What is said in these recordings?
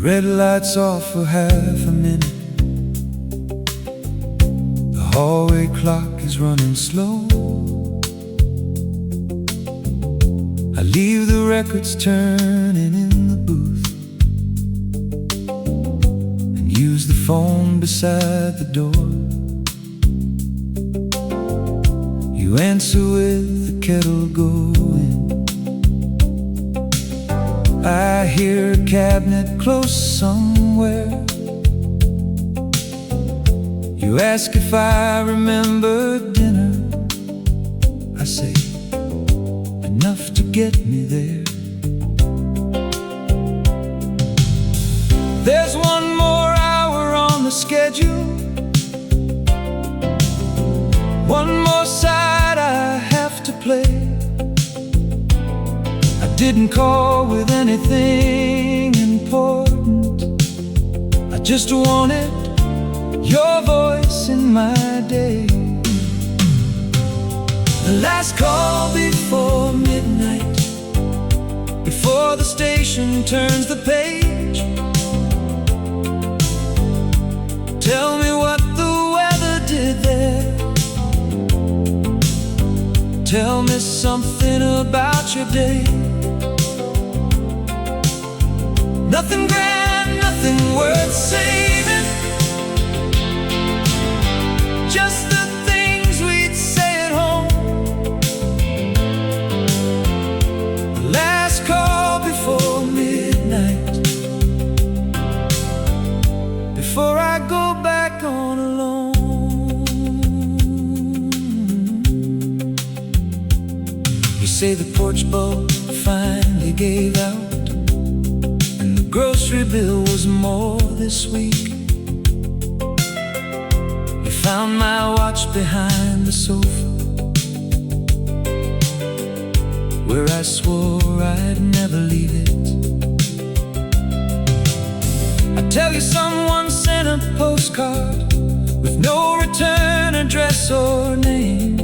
red light's off for half a minute. The hallway clock is running slow. I leave the records turning in the booth and use the phone beside the door. You answer with the kettle going. I hear a cabinet close somewhere. You ask if I remember dinner. I say, enough to get me there. There's one more hour on the schedule, one more side I have to play. I didn't call with anything important. I just wanted your voice in my day. The last call before midnight, before the station turns the page. Tell me what the weather did there. Tell me something about your day. Nothing grand, nothing worth saving, just the things we'd say at home. The last call before midnight, before I go back on alone. You say the porch bulb finally gave out, grocery bill was more this week. You found my watch behind the sofa, where I swore I'd never leave it. I tell you someone sent a postcard with no return address or name.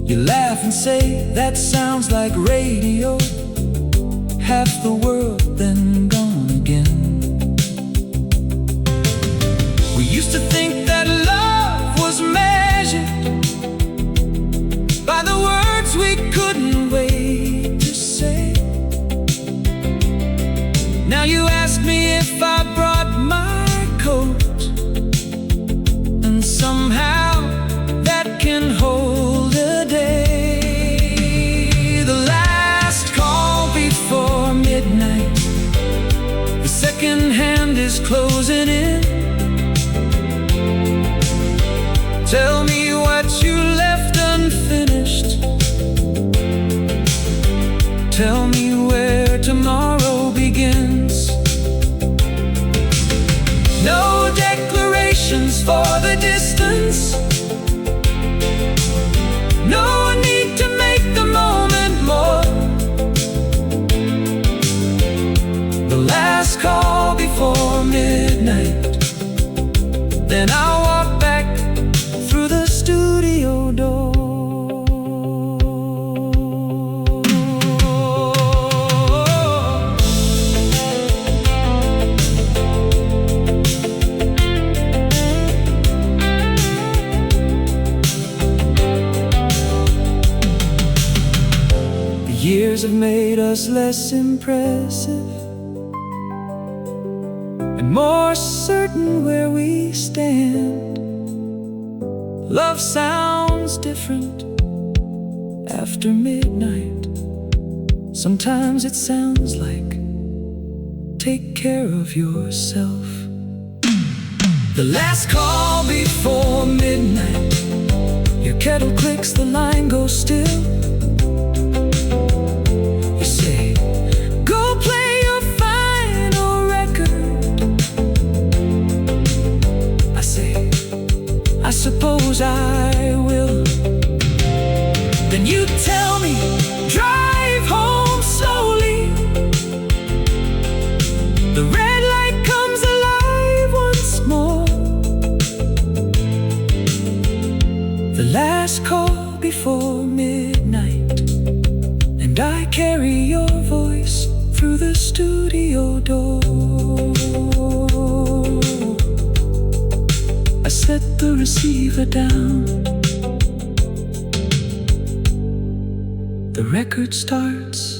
You laugh and say, that sounds like radio. Half the world then gone again. We used to think that love was measured by the words we couldn't wait to say. Now you ask me if I brought my coat, and somehow that can hold a day. The last call before midnight, the second hand is closing in. Tell me what you left unfinished. Tell me where tomorrow begins. No declarations for the distance, no need to make the moment more. The last call before midnight, then I'll walk back through the studio door. The years have made us less impressive and more certain where we stand. Love sounds different after midnight. Sometimes it sounds like, take care of yourself. The last call before midnight, your kettle clicks, the line goes still. You say, go play your final record. I say, I suppose I will. Then you tell me, drive home slowly. The red light comes alive once more. The last call before midnight, and I carry your voice through the studio door. set the receiver down. The record starts.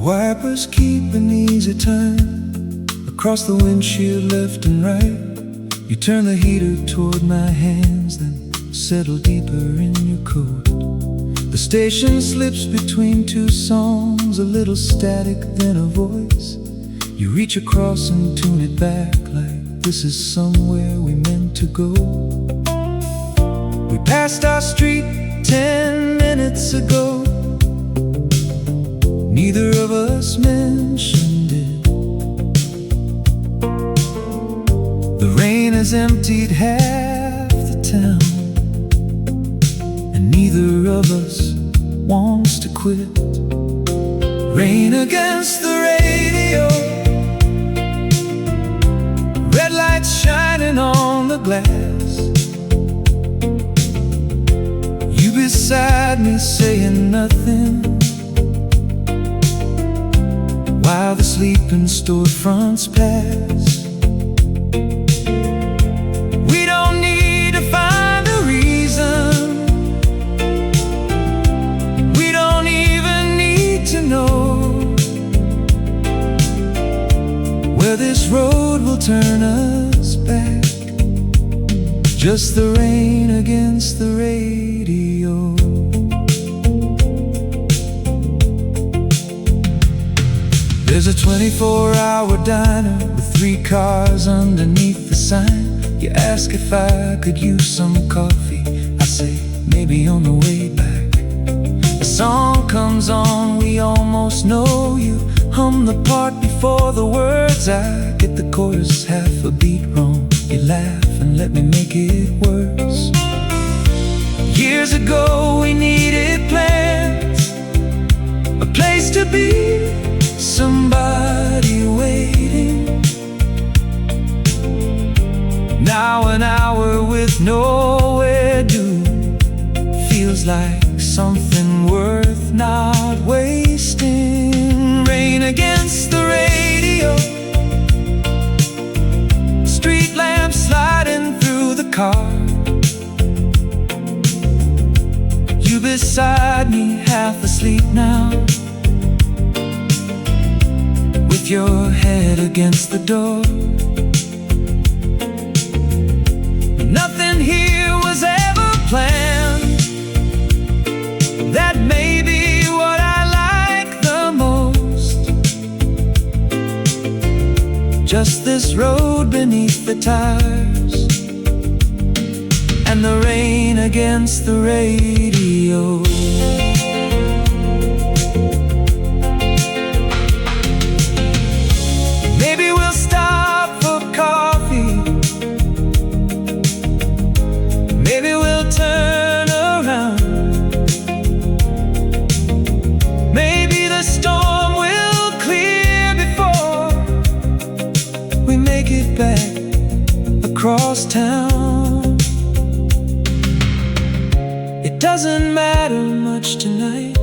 Wipers keep an easy turn across the windshield left and right. You turn the heater toward my hands, then settle deeper in your coat. The station slips between two songs, a little static, then a voice. You reach across and tune it back like this is somewhere we meant to go. We passed our street 10 minutes ago. Neither of us mentioned it. The rain has emptied half the town, and neither of us wants to quit. Rain against the radio, red lights shining on the glass. You beside me saying nothing, while the sleeping storefronts pass. We don't need to find a reason. We don't even need to know where this road will turn us back. Just the rain against the radio. There's a 24-hour diner with 3 cars underneath the sign. You ask if I could use some coffee. I say, maybe on the way back. A song comes on, we almost know you. Hum the part before the words. I get the chorus half a beat wrong. You laugh and let me make it worse. Years ago we needed plans, a place to be, somebody waiting. Now an hour with nowhere due feels like something worth not wasting. Rain against the radio, street lamps sliding through the car. You beside me, half asleep now, with your head against the door. Nothing here was ever planned. That may be what I like the most. Just this road beneath the tires, and the rain against the radio. Maybe we'll stop for coffee. Maybe we'll turn around. Maybe the storm will clear before we make it back across town. It doesn't matter much tonight.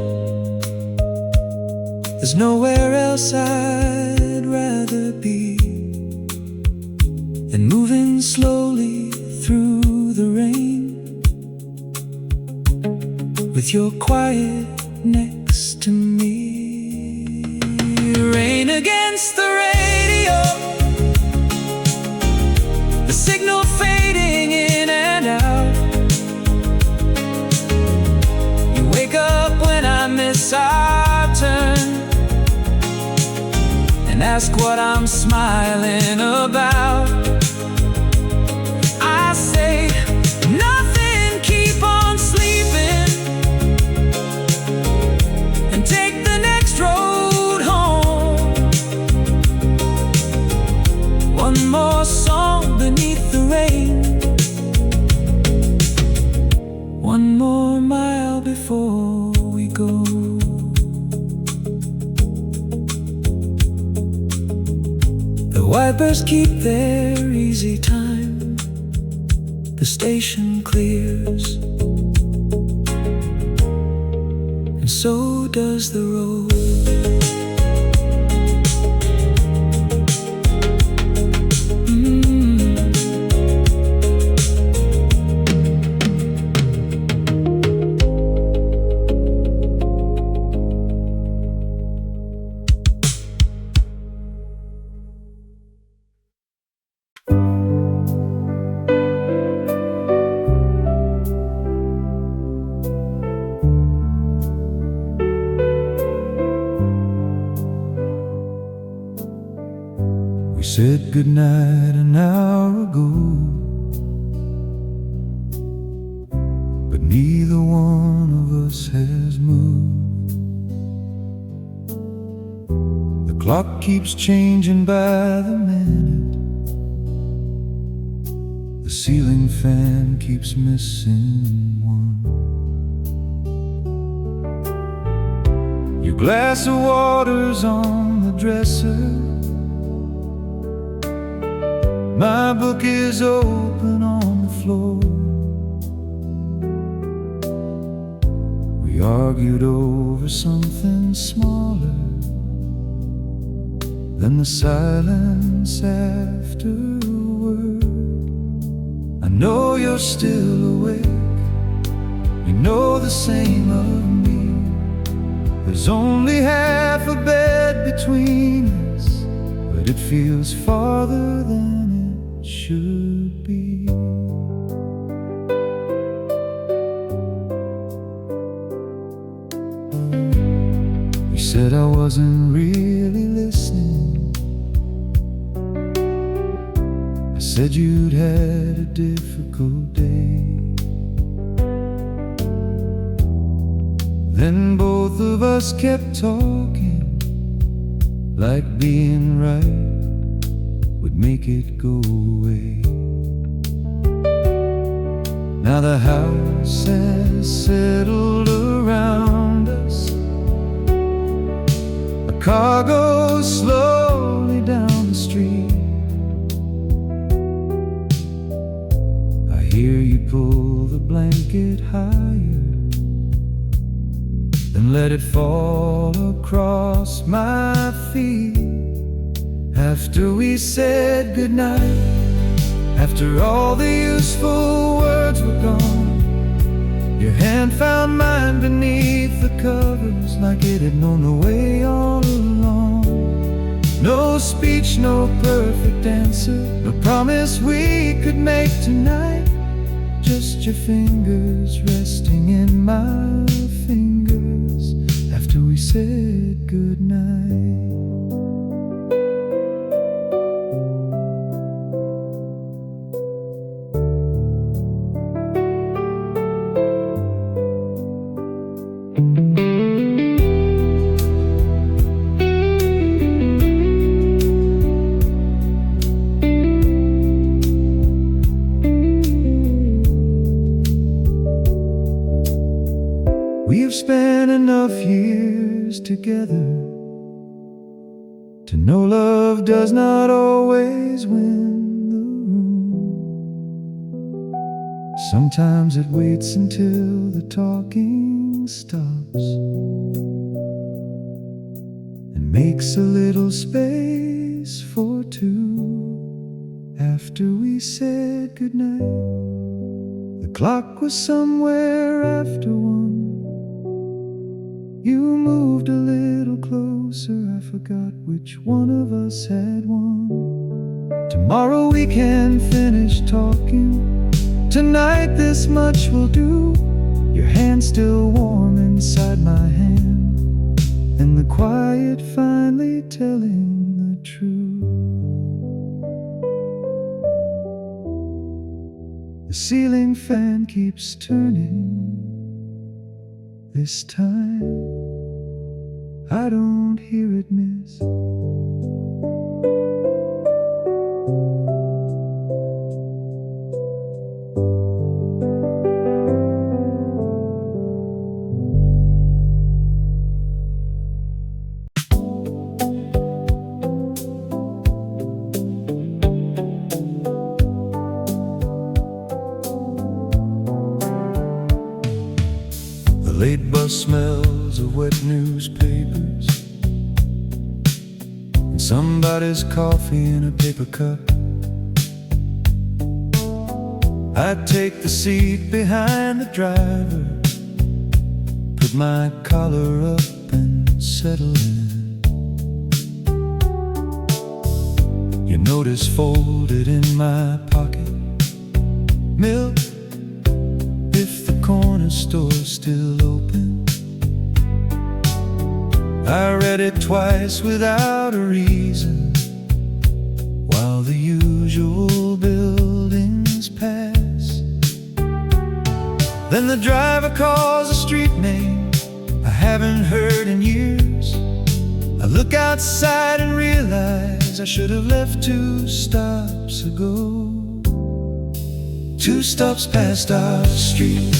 There's nowhere else I'd rather be than moving slowly through the rain, with your quiet next to me. Rain against the radio, the signal fading in and out. You wake up when I miss our turn, and ask what I'm smiling about. I say, nothing keeps wipers keep their easy time. The station clears, and so does the road. We said goodnight an hour ago, but neither one of us has moved. The clock keeps changing by the minute. The ceiling fan keeps missing one. Your glass of water's on the dresser. My book is open on the floor. We argued over something smaller than the silence afterward. I know you're still awake. You know the same of me. There's only half a bed between us, but it feels farther than should be. You said I wasn't really listening. I said you'd had a difficult day. Then both of us kept talking, like being right would make it go away. Now the house has settled around us. A car goes slowly down the street. I hear you pull the blanket higher, then let it fall across my feet. After we said goodnight, after all the useful words were gone, your hand found mine beneath the covers, like it had known the way all along. No speech, no perfect answer, no promise we could make tonight. Just your fingers resting in my fingers after we said goodnight. We have spent enough years together to know love does not always win the room. Sometimes it waits until the talking stops and makes a little space for two. After we said goodnight, the clock was somewhere after one. You moved a little closer, I forgot which one of us had won. Tomorrow we can finish talking. Tonight this much will do. Your hand still warm inside my hand, and the quiet finally telling the truth. The ceiling fan keeps turning. This time I don't hear it miss. wet newspapers and somebody's coffee in a paper cup. I'd take the seat behind the driver, put my collar up and settle in. Your notice folded in my pocket. Milk, if the corner store's still open. I read it twice without a reason, while the usual buildings pass. Then the driver calls a street name I haven't heard in years. I look outside and realize I should have left 2 stops ago. 2 stops past our street,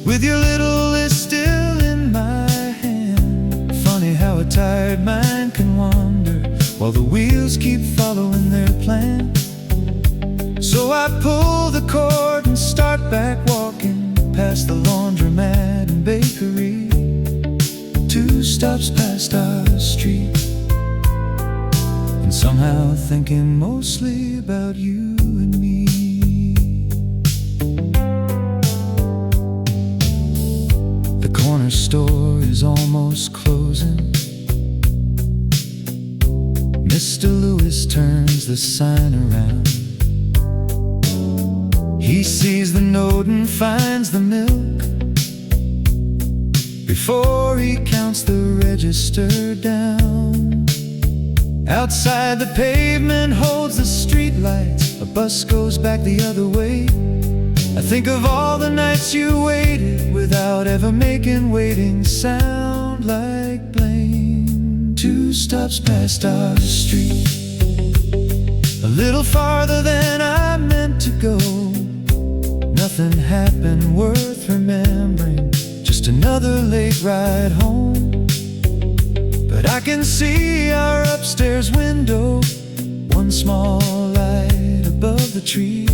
with your little list still in my hand. Funny how a tired mind can wander while the wheels keep following their plan. So I pull the cord and start back walking past the laundromat and bakery. 2 stops past our street, and somehow thinking mostly about you and me. The corner store is almost closing. Mr. Lewis turns the sign around. He sees the note and finds the milk before he counts the register down. Outside the pavement holds the street lights. A bus goes back the other way. I think of all the nights you waited without ever making waiting sound like blame. 2 stops past our street, a little farther than I meant to go. Nothing happened worth remembering, just another late ride home. But I can see our upstairs window, one small light above the trees.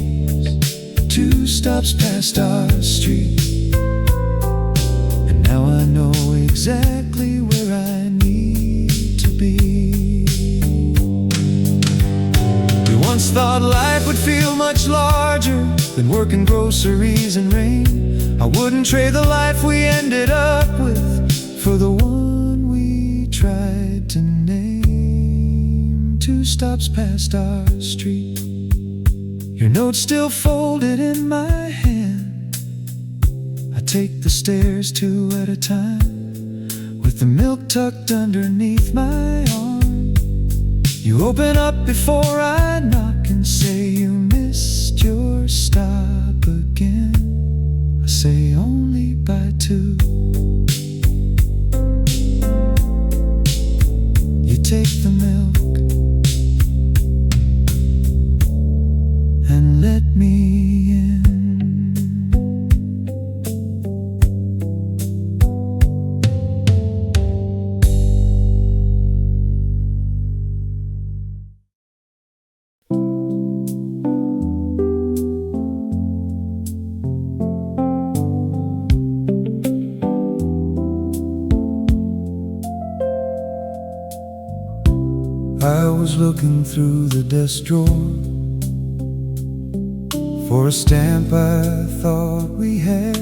2 stops past our street, and now I know exactly where I need to be. We once thought life would feel much larger than working groceries and rain. I wouldn't trade the life we ended up with for the one we tried to name. 2 stops past our street, your note still folded in my hand. I take the stairs 2 at a time, with the milk tucked underneath my arm. You open up before I knock and say you missed your stop again. I say only by 2. You take the milk and let me in. I was looking through the desk drawer for a stamp I thought we had.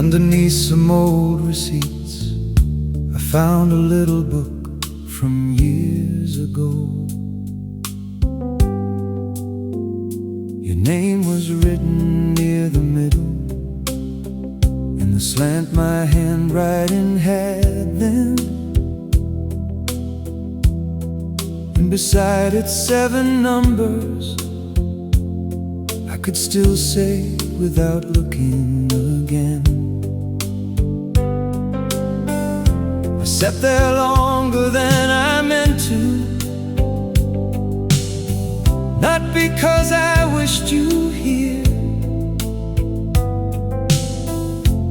Underneath some old receipts, I found a little book from years ago. Your name was written near the middle, in the slant my handwriting had then. And beside its 7 numbers, I could still say without looking again. I sat there longer than I meant to, not because I wished you here,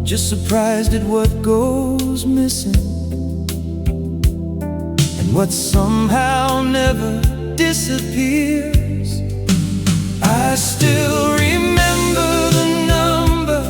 just surprised at what goes missing, and what somehow never disappears. I still remember the number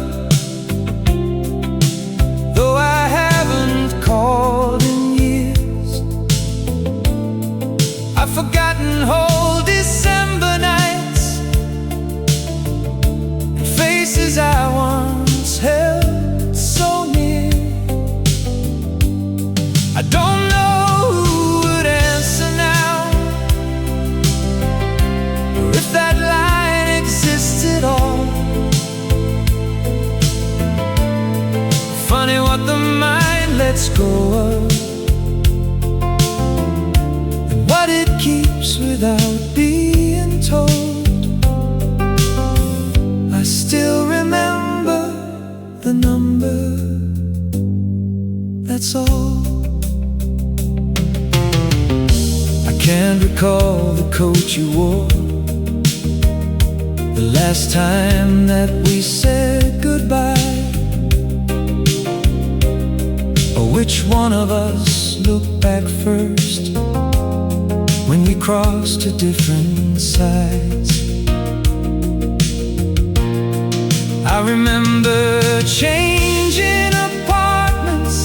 funny what the mind lets go of, and what it keeps without being told. I still remember the number, that's all. I can't recall the coat you wore, the last time that we said goodbye, or which one of us looked back first when we crossed to different sides. I remember changing apartments,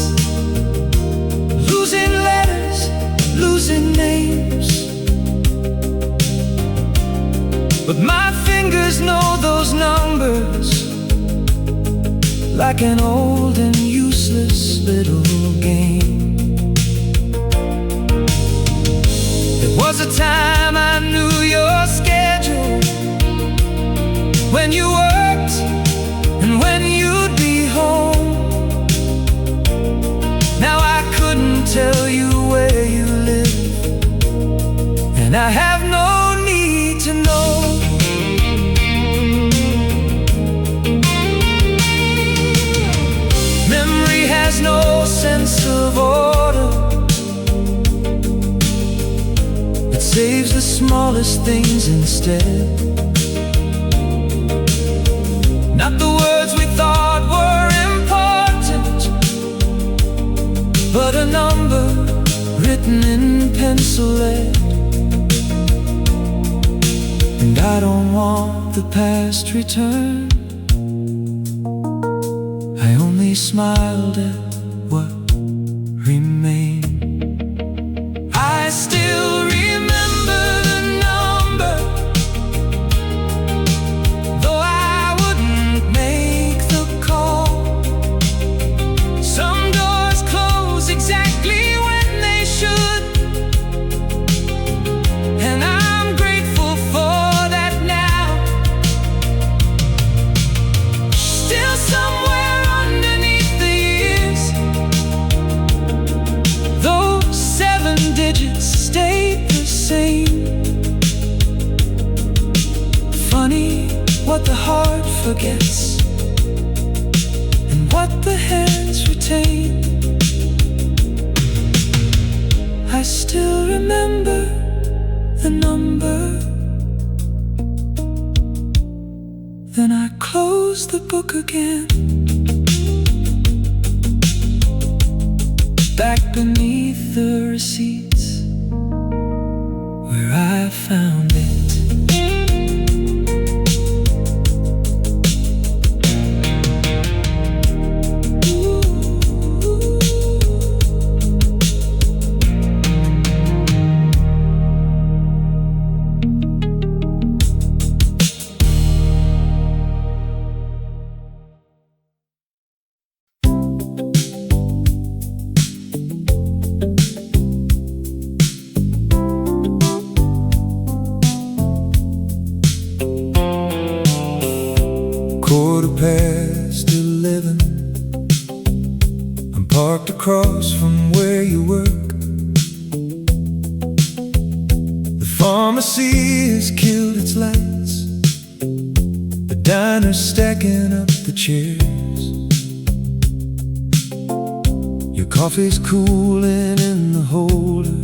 losing letters, losing names, but my fingers know those numbers like an old and useless little game. There was a time I knew your schedule, when you worked and when you'd be home. Now I couldn't tell you where you live, and I have no need to know. Memory has no sense of order, it saves the smallest things instead. Not the words we thought were important, but a number written in pencil lead. And I don't want the past returned, I only smiled at what remained. I still remember the number, though I wouldn't make the call. Some doors close exactly when they should, and I'm grateful for that now. Still somewhere underneath the years, those 7 digits stayed the same. Funny what the heart forgets and what the hands retain. I still remember the number. Then I closed the book again, back beneath the receipts where I found it. .11, I'm parked across from where you work. The pharmacy has killed its lights, the diner's stacking up the chairs. Your coffee's cooling in the holder,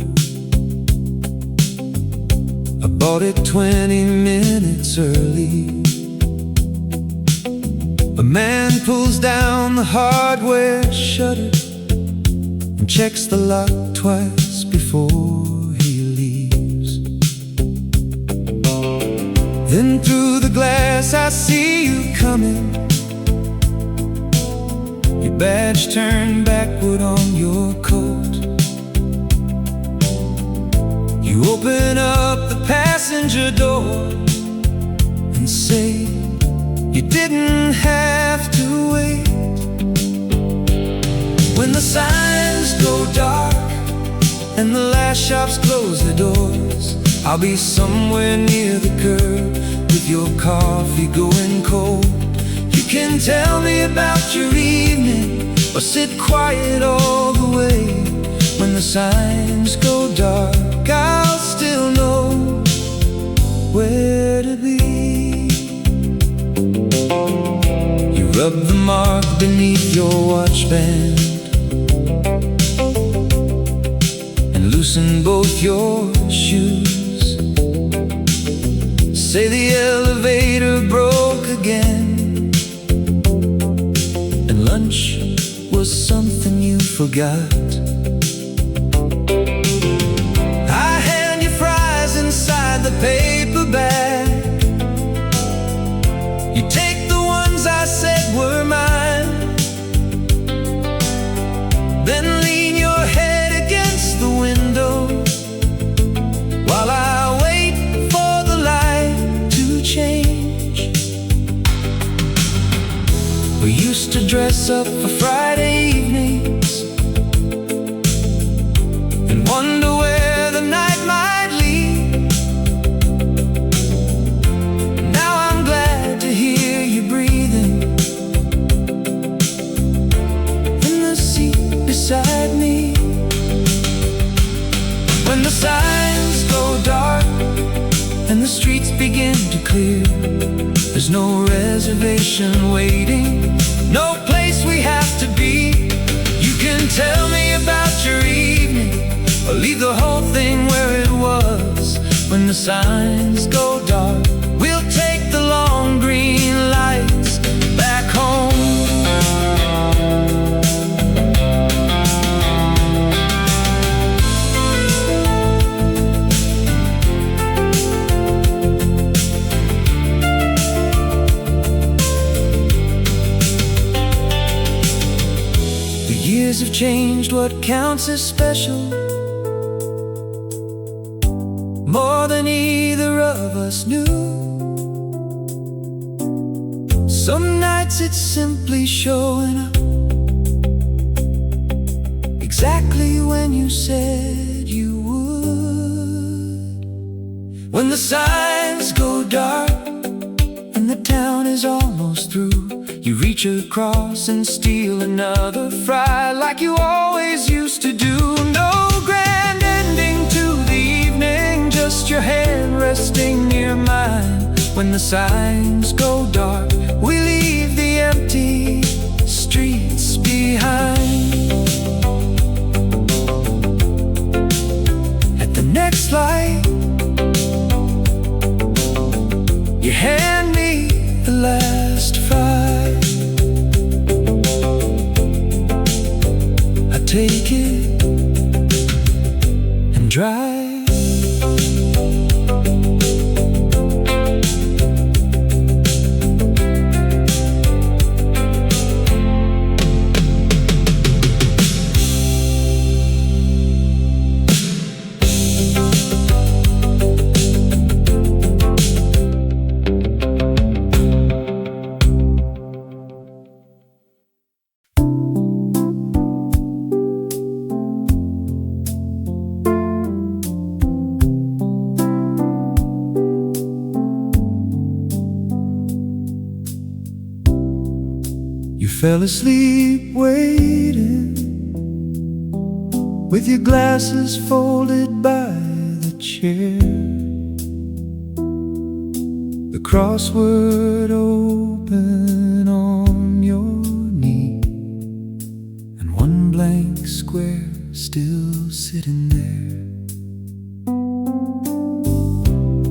I bought it 20 minutes early. A man pulls down the hardware shutter and checks the lock twice before he leaves. Then through the glass I see you coming, your badge turned backward on your coat. You open up the passenger door and say, you didn't have to wait. When the signs go dark and the last shops close their doors, I'll be somewhere near the curb with your coffee going cold. You can tell me about your evening or sit quiet all the way. When the signs go dark, I'll still know where to be. You rub the mark beneath your watch band and loosen both your shoes. Say the elevator broke again, and lunch was something you forgot. I hand you fries inside the paper bag. You take the ones I said were mine, then lean your head against the window while I wait for the light to change. We used to dress up for Friday evenings and wonder where the night might lead. Now I'm glad to hear you breathing in the seat beside me. When the signs go dark and the streets begin to clear, there's no reservation waiting, no place we have to be. You can tell me about your evening or leave the whole thing where it was. When the signs go dark, we'll take the long green lights back home. The years have changed what counts as special, more than either of us knew. Some nights it's simply showing up exactly when you said you would. When the signs go dark and the town is almost through, you reach across and steal another fry like you always used to do. No grand ending to the evening, just your hand resting near mine. When the signs go dark, we leave the empty streets behind. At the next light, you hand me the last fry. I take it and drive. You fell asleep waiting with your glasses folded by the chair, the crossword open on your knee, and one blank square still sitting there.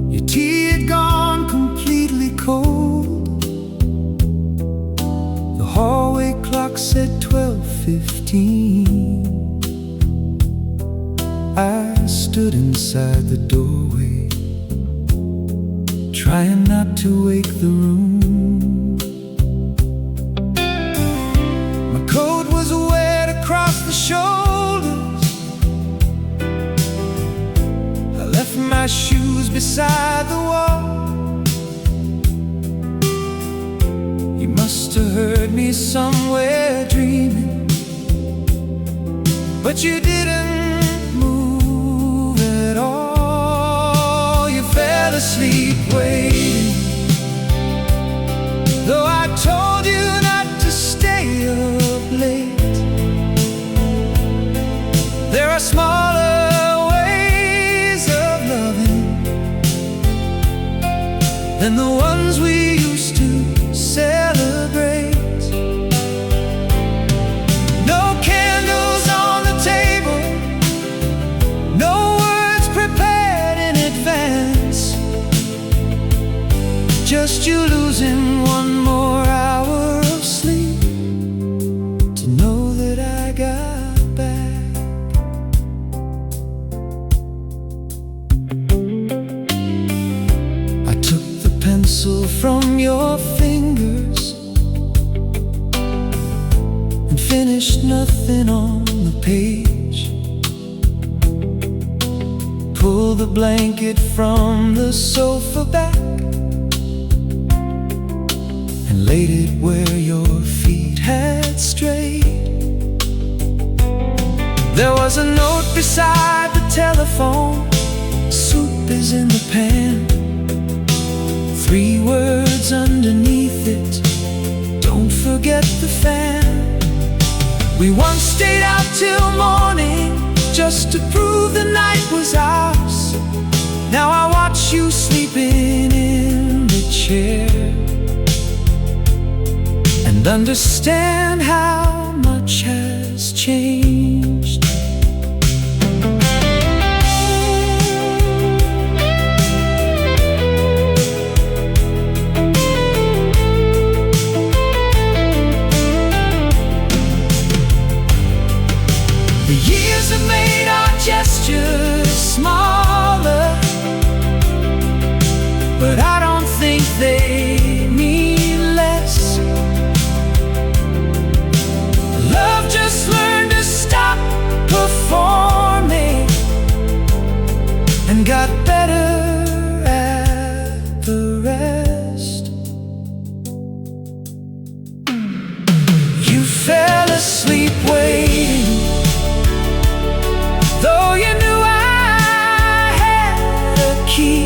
Your tea had gone completely cold. The hallway clock said 12:15. I stood inside the doorway, trying not to wake the room. My coat was wet across the shoulders. I left my shoes beside the wall. You must have heard me somewhere dreaming, but you didn't move at all. You fell asleep waiting, though I told you not to stay up late. than the ones we used to celebrate. No candles on the table, no words prepared in advance, just you losing one more hour of sleep to know that I got back. I took the pencil from your fingers and finished nothing on the page. Pulled the blanket from the sofa back and laid it where your feet had strayed. There was a note beside the telephone, soup is in the pan. 3 words underneath it, don't forget the fan. We once stayed out till morning just to prove the night was ours. Now I watch you sleeping in the chair and understand how much has changed. The years have made our gestures smaller, but I don't think they mean less. Love just learned to stop performing and got better at the rest. You fell asleep waiting, though you knew I had a key.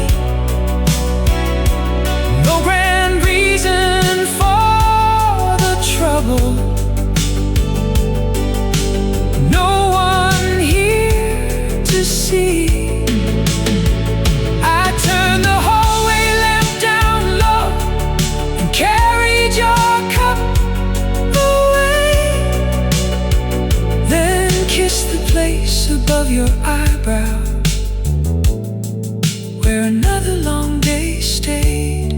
No grand reason for the trouble, no one here to see. I turned the hallway lamp down low and carried your cup away, then kissed the place above your eyebrow where another long day stayed.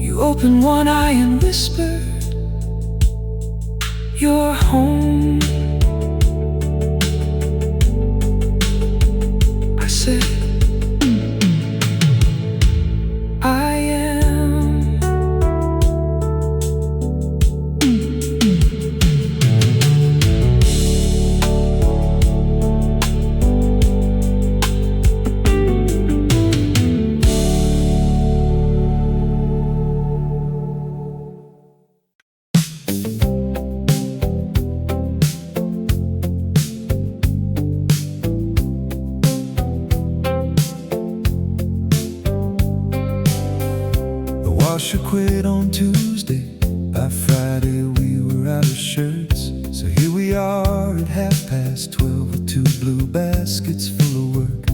You opened one eye and whispered, "You're home." I said, "I am." Washer quit on Tuesday. By Friday we were out of shirts. So here we are at 12:30 with 2 blue baskets full of work.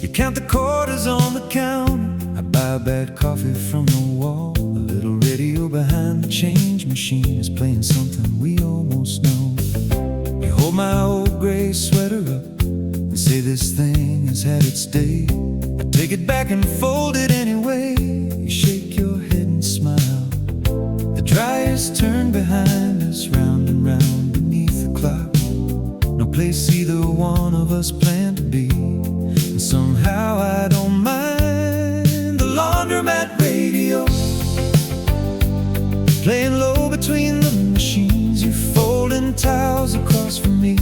You count the quarters on the counter. I buy bad coffee from the wall. A little radio behind the change machine is playing something we almost know. You hold my old gray sweater up and say this thing has had its day. I take it back and fold it anyway. You shake your head and smile. The dryer's turned behind us, round and round beneath the clock. No place either one of us planned to be, and somehow I don't mind the laundromat radio playing low between the machines. You're folding towels across from me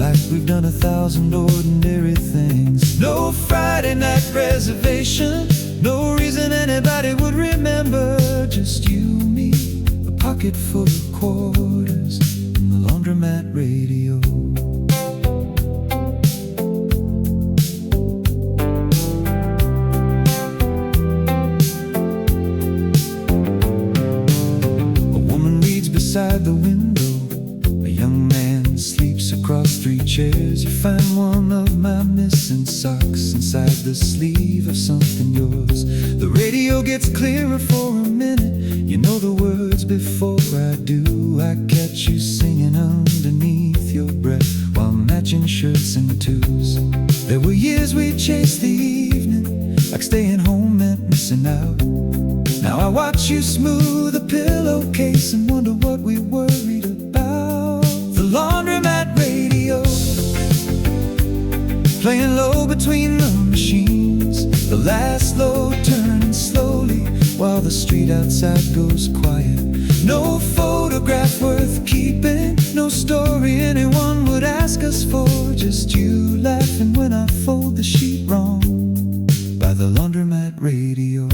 like we've done 1,000 ordinary things. No Friday night reservation, no reason anybody would remember. Just you and me, a pocket full of quarters, and the laundromat radio. A woman reads beside the window. A young man sleeps across 3 chairs, you find one of my missing socks inside the sleeve of something yours. The radio gets clearer for a minute, you know the words before I do. I catch you singing underneath your breath while matching shirts and twos. There were years we chased the evening, like staying home meant missing out. Now I watch you smooth a pillowcase and wonder what we worried about. The laundromat radio, playing low between the machines. The last load turning slowly while the street outside goes quiet. No photograph worth keeping, no story anyone would ask us for. Just you laughing when I fold the sheet wrong by the laundromat radio.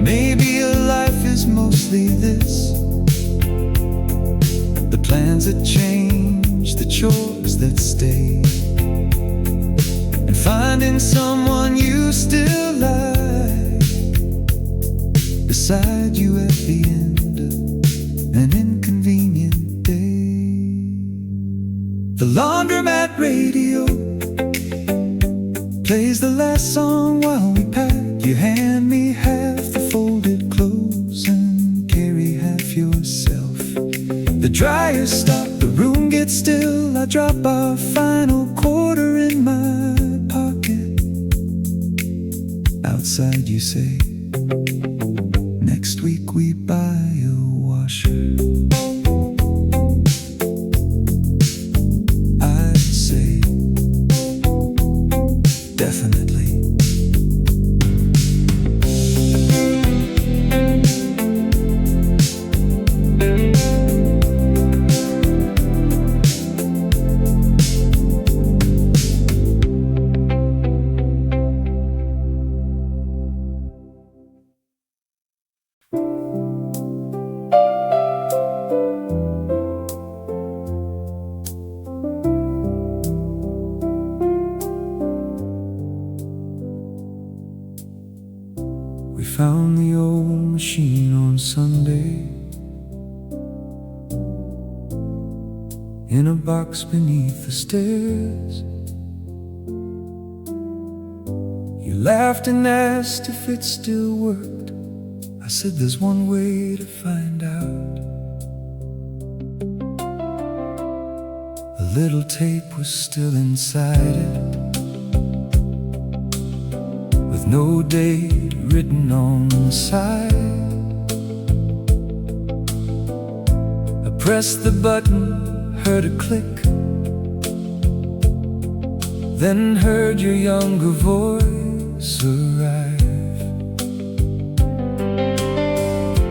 Maybe your life is mostly this: the plans that change, the chores that stay, and finding someone you still like beside you at the end of an inconvenient day. The laundromat radio plays the last song while we pack. You hand me half the folded clothes and carry half yourself. The dryer stops, the room gets still. I drop our final quarter in my pocket. Outside you say, next week we buy a washer. I'd say, definitely. We found the old machine on Sunday in a box beneath the stairs. You laughed and asked if it still worked. I said there's one way to find out. A little tape was still inside it, with no date written on the side. I pressed the button, heard a click, then heard your younger voice arrive.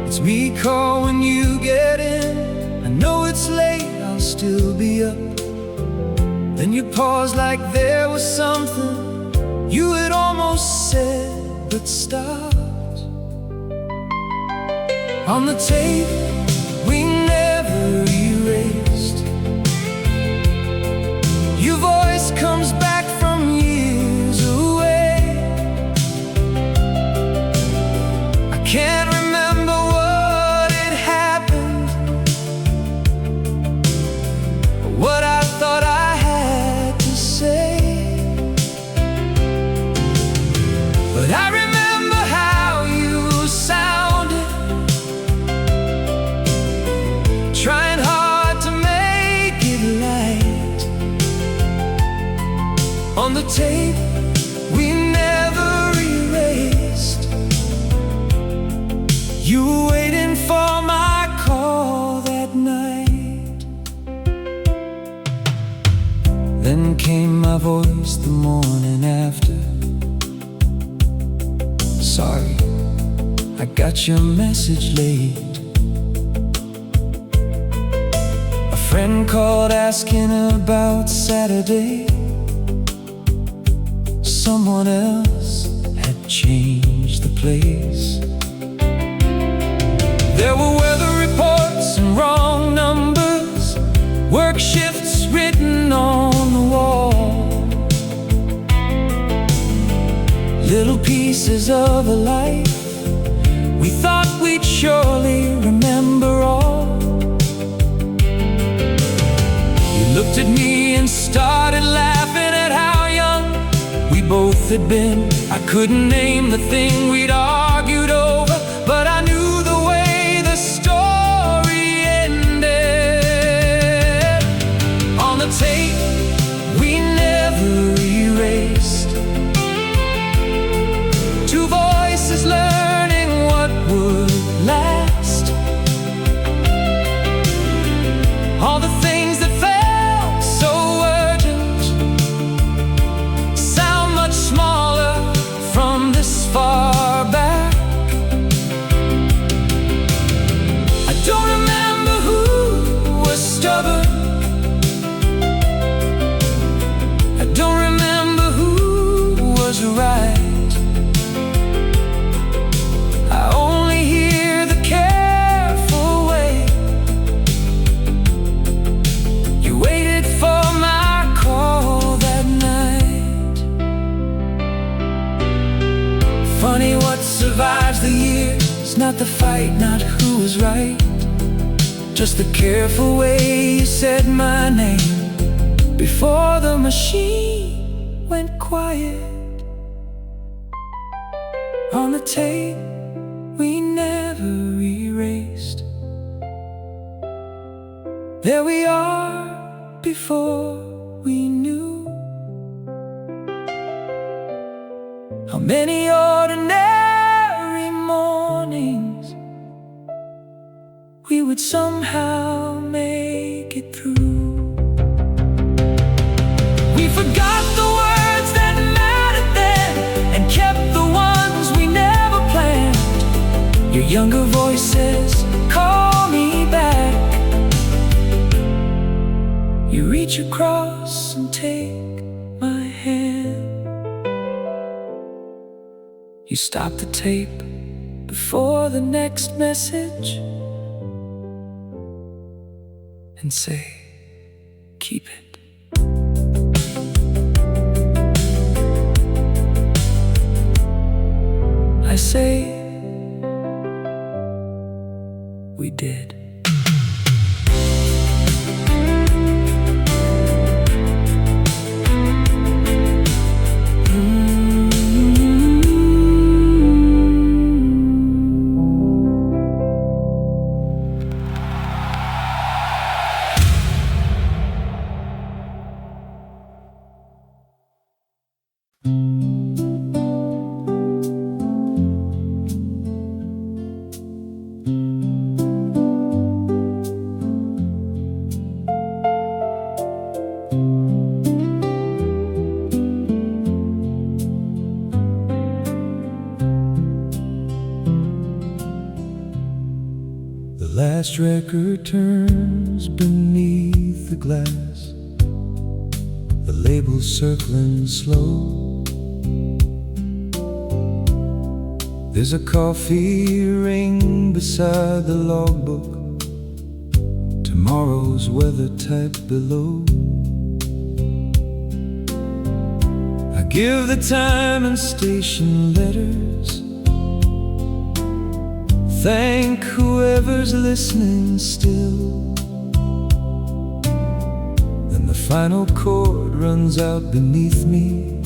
It's me, call when you get in. I know it's late, I'll still be up. Then you paused like there was something you had almost said but stopped. On the tape we never erased, your voice comes back from years away. I can't remember what had happened, or what I thought I had to say, but I remember how you sounded, trying hard to make it light. On the tape we never erased, you were waiting for my call that night. Then came my voice the morning after. Sorry, I got your message late. A friend called asking about Saturday. Someone else had changed the place. There were weather reports and wrong numbers, work shifts written on the wall, little pieces of a life we thought we'd surely remember all. started laughing at how young we both had been. I couldn't name the thing we'd argued over, but I knew the way the story ended. On the tape we never erased, two voices learning what would last. All the things that felt so urgent sound much smaller from this far back. I don't remember who was stubborn, I don't remember who was right. I only hear the careful way you waited for my call that night. Funny what survives the years, not the fight, not who was right, just the careful way you said my name before the machine went quiet. On the tape we never erased, there we are before we knew how many ordinary mornings we would somehow make it through. We forgot the words that mattered then and kept the ones we never planned. Your younger voice says, call me back. You reach across and take my hand. You stop the tape before the next message and say, keep it. I say, we did. The last record turns beneath the glass, the label circling slow. There's a coffee ring beside the logbook, tomorrow's weather typed below. I give the time and station letters, thank whoever's listening still. Then the final chord runs out beneath me,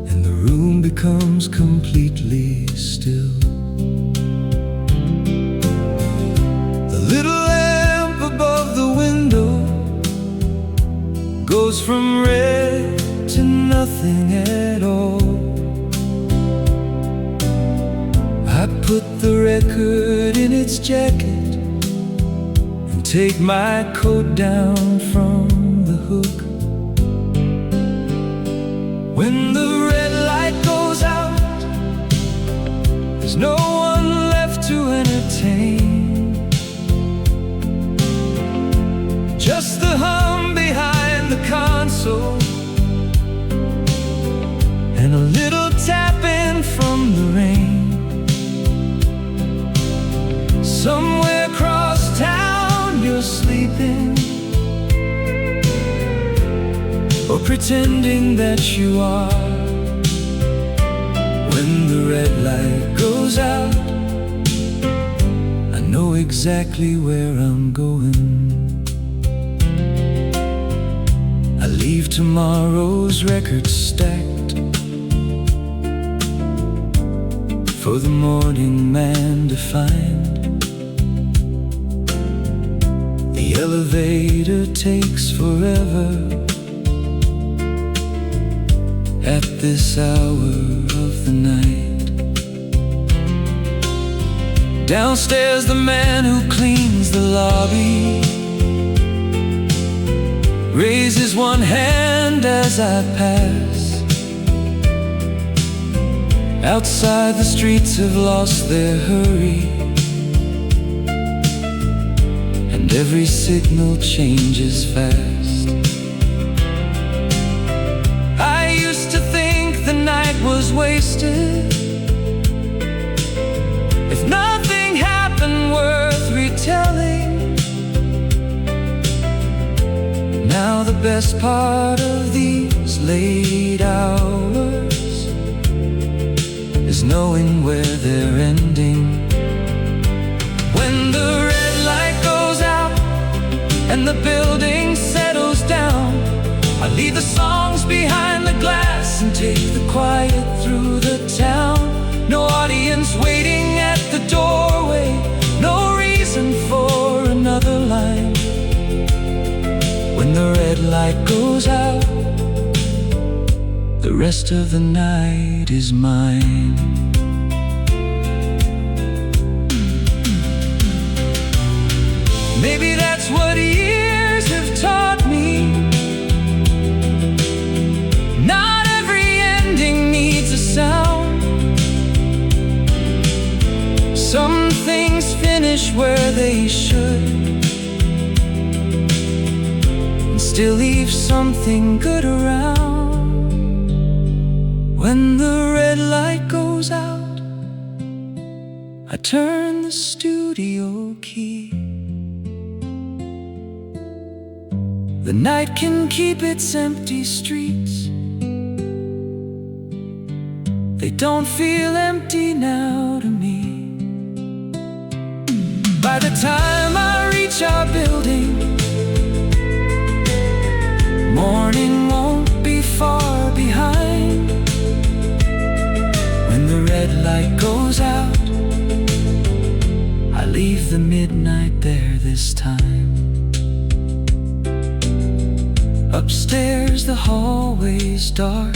and the room becomes completely still. The little lamp above the window goes from red to nothing at all. I put the record in its jacket and take my coat down from the hook. When the red light goes out, there's no one left to entertain, just the hum behind the console and a little tapping from the rain. Somewhere across town you're sleeping, or pretending that you are. When the red light goes out, I know exactly where I'm going. leave tomorrow's record stacked for the morning man to find. The elevator takes forever at this hour of the night. Downstairs, the man who cleans the lobby raises one hand as I pass. Outside, the streets have lost their hurry, and every signal changes fast. I used to think the night was wasted if nothing happened worth retelling. Now the best part of these late hours is knowing where they're ending. When the red light goes out and the building settles down, I leave the songs behind the glass and take the quiet through the town. No audience waiting at the doorway, no reason for another line. When the red light goes out, the rest of the night is mine. Maybe that's what years have taught me. Not every ending needs a sound. Some things finish where they should, still leave something good around. When the red light goes out, I turn the studio key. The night can keep its empty streets. They don't feel empty now to me. By the time I reach our building, morning won't be far behind. When the red light goes out, I leave the midnight there this time. Upstairs, the hallway's dark.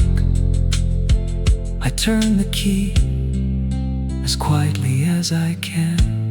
I turn the key as quietly as I can.